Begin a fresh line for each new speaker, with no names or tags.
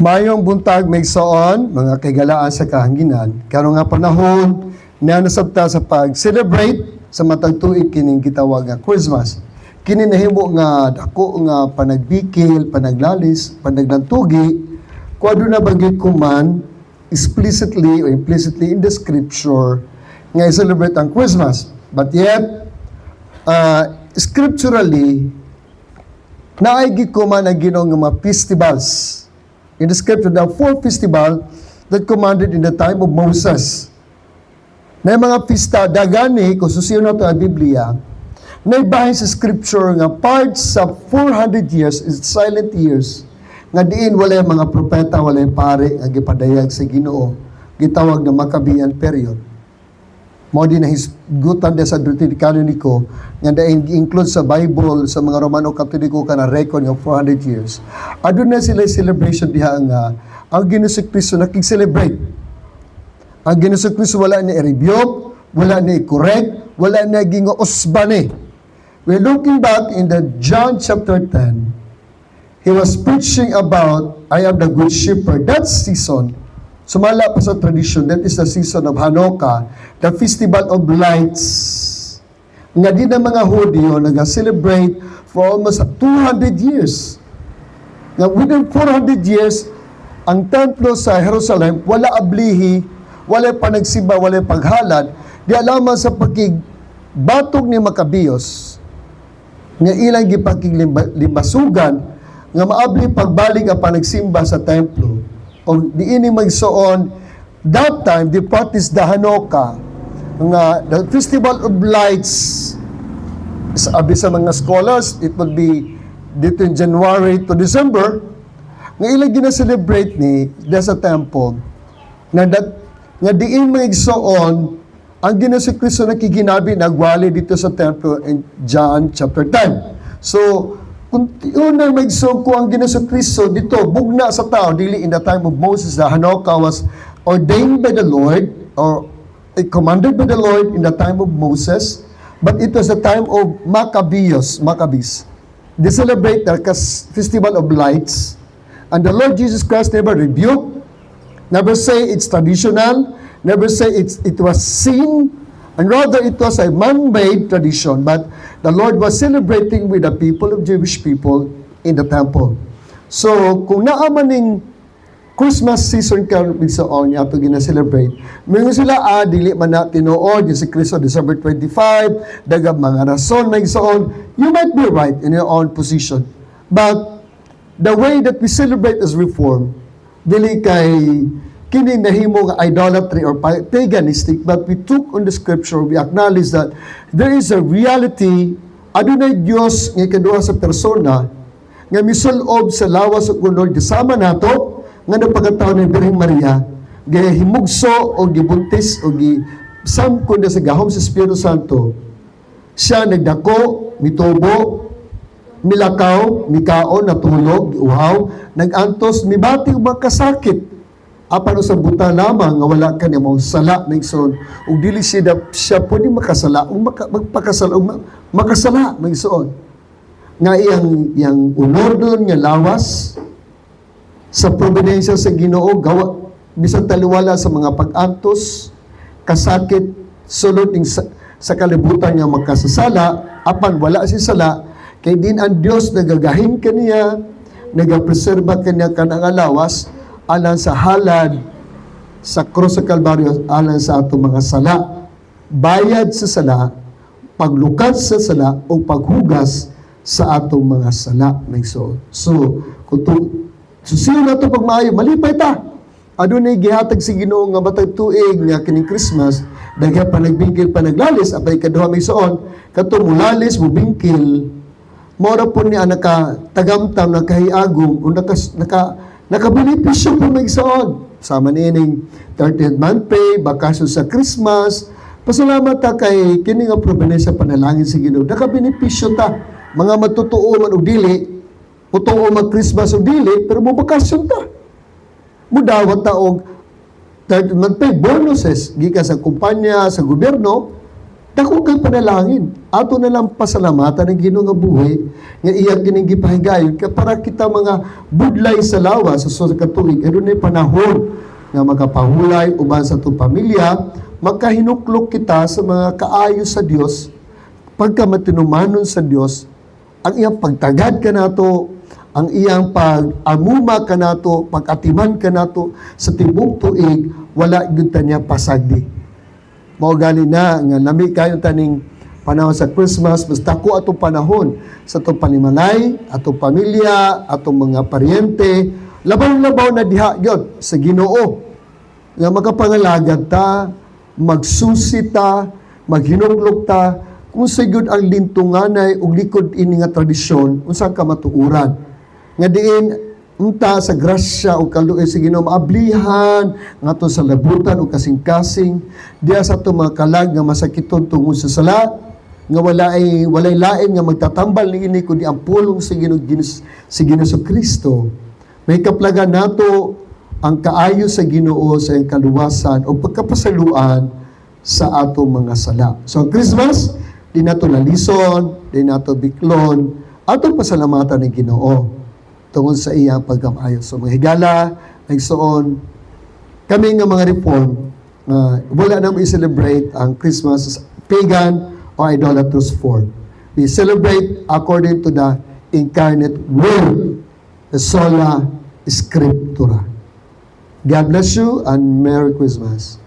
Mayong buntag may soon, mga kagalaan sa kahanginan, karon nga panahon na nasabta sa pag-celebrate sa matag tuig kining gitawag nga Christmas. Kini nahimo nga dako nga panagbikil, panaglalis, panaglantugi, kuadto na bagay kuman explicitly or implicitly in the scripture nga i-celebrate ang Christmas. But yet, scripturally, naay kuman ang Ginoo nga mga festivals. In the scripture, there are 4 festivals that commanded in the time of Moses. May mga pista dagani, kung susiyo na ito ang Biblia, na ibahin sa scripture nga parts sa 400 years is silent years, nga diin wala yung mga propeta, wala yung pare, nga gipadayag sa Ginoo, gitawag na Maccabean period. Mo din na hisgutan sa Deuteronomy Canonico nga daing include sa Bible sa mga Romano Katoliko ka na record ng 400 years. Adun na sila celebration diha nga ang Ginoo Kristo nakig-celebrate. Ang Ginoo Kristo wala ni i-rebuke, wala ni i-correct, wala na gingoosbane. We're looking back in the John chapter 10. He was preaching about I am the good shepherd. That season, sumala pa sa tradition, that is the season of Hanukkah, the festival of lights. Nga din ang mga Hudyo nag-celebrate for almost 200 years. Nga within 400 years, ang templo sa Jerusalem, wala ablihi, wala panagsimba, wala paghalad, di alaman sa pagkigbatog ni Maccabeos, nga ilang gipakiglimasugan, nga maabli pagbalik ang panagsimba sa templo. O diini magsuon, that time, they practice the Hanukkah, nga the Festival of Lights. Sabi sa mga scholars, it will be between January to December, nga ilang gina-celebrate ni sa temple, nga diin magsuon, ang Ginoo si Kristo nakiginabi, nagwali dito sa temple in John chapter 10. So, kung unang magsuon ko ang Ginoo si Kristo dito, bugna sa tao, dili in the time of Moses, the Hanukkah was ordained by the Lord, or commanded by the Lord in the time of Moses, but it was the time of Maccabees. They celebrate the Festival of Lights, and the Lord Jesus Christ never rebuked, never say it's traditional, never say it was sin, and rather it was a man-made tradition, but the Lord was celebrating with the people of Jewish people in the temple. So, kung naamaning Christmas season ka bigsaon niya ito gina-celebrate, may sila, dili man na tinuod, yung si Kristo, December 25, dagab mga rason, may gsaon, you might be right in your own position. But, the way that we celebrate as Reform, dili kay kini nahimo nga idolatry or paganistic, but we took on the scripture, we acknowledge that there is a reality, adunay Dios nga kaduha sa persona, nga misulob sa lawas ug unod kasama nato, nga napagataon ni Birheng Maria, gaya himugso o gibuntis o gisamkon sa gahom sa Espiritu Santo. Siya nagdako, mitubo, milakaw, mikaon, natulog, uhaw, nagantos, mibati ug makasakit. Apan sa buta lamang nga wala ka niya mong sala na igsoon ug dili siya pwede makasala ug magpakasala ug makasala na igsoon nga iyang unordon nga lawas sa providensya sa Ginoo gawa bisan taliwala sa mga pag-antos kasakit sulod ning sa kalibutan nga makasasala apan wala si sala kay din ang Dios nagagahin kaniya nagapreserba kaniya kanang lawas alang sa halad sa krus sa Kalbaryo, alang sa atong mga sala, bayad sa sala, paglukas sa sala, o paghugas sa atong mga sala. So, kung susiyo na ito pagmaayo, malipay ta. Adunay gihatag si Ginoo nga batag tuig nga kining Christmas, daghan pa nagbingkil pa naglalis, apay kaduha may soon, katong mulalis, mubingkil, mora po niya naka-tagamtam, nakahiagong, o nakabenepisyo po may igsoon. Sama nining 30th month pay, bakasyon sa Christmas. Pasalamat ta kay kini nga probinsya panalangin sa Ginoo. Nakabenepisyo ta. Mga matutuo man og dili, utuo mag Christmas og dili, pero mo bakasyon ta. Mudawat ta og 30th month pay bonuses gikan sa kumpanya, sa gobyerno, Dako kay panalangin. Ato na lang pasalamatan ng Ginoo nga buhi nga iya kining gipahigayon kay para kita mga budlay sa lawas sa susunod ka tuig. Ano na panahon nga makapahulay uban sa itong pamilya, magkahinuklok kita sa mga kaayo sa Dios, pagka matinumanon sa Dios, ang iyang pagtagad ka nato, ang iyang pag-amuma ka nato, pag-atiman ka nato sa tibok tuig, wala gyud niya pasagdi. Mao gani na nga nami kayo taning panahon sa Christmas, basta ko atong panahon sa atong panimalay, atong pamilya, atong mga paryente, labaw-labaw na diha gyud sa Ginoo nga makapangalagad ta, magsusi ta, maghinuklok ta, kung sa gyud ang lintunganay ug likod ini nga tradisyon unsa ka matuuran nga diin unta sa grasya o kaluoy sa Ginoo maablihan ngadto sa labutan o kasing-kasing diya sa ato mga kalag nga masakiton tungod sa sala nga walay lain nga magtatambal niini kundi ang pulong sa Ginoo Kristo. May kaplagan nato ang kaayo sa Ginoo sa iyang kaluwasan o pagkapasaluan sa ato mga sala. So Christmas di nato nalison, di nato biklon, ato pasalamatan ng Ginoo tungod sa iyang pagkamayo. So mga higala, nagsuon, kami nga mga reform, wala na mo i-celebrate ang Christmas as pagan o idolatrous form. We celebrate according to the incarnate word, the sola scriptura. God bless you and Merry Christmas.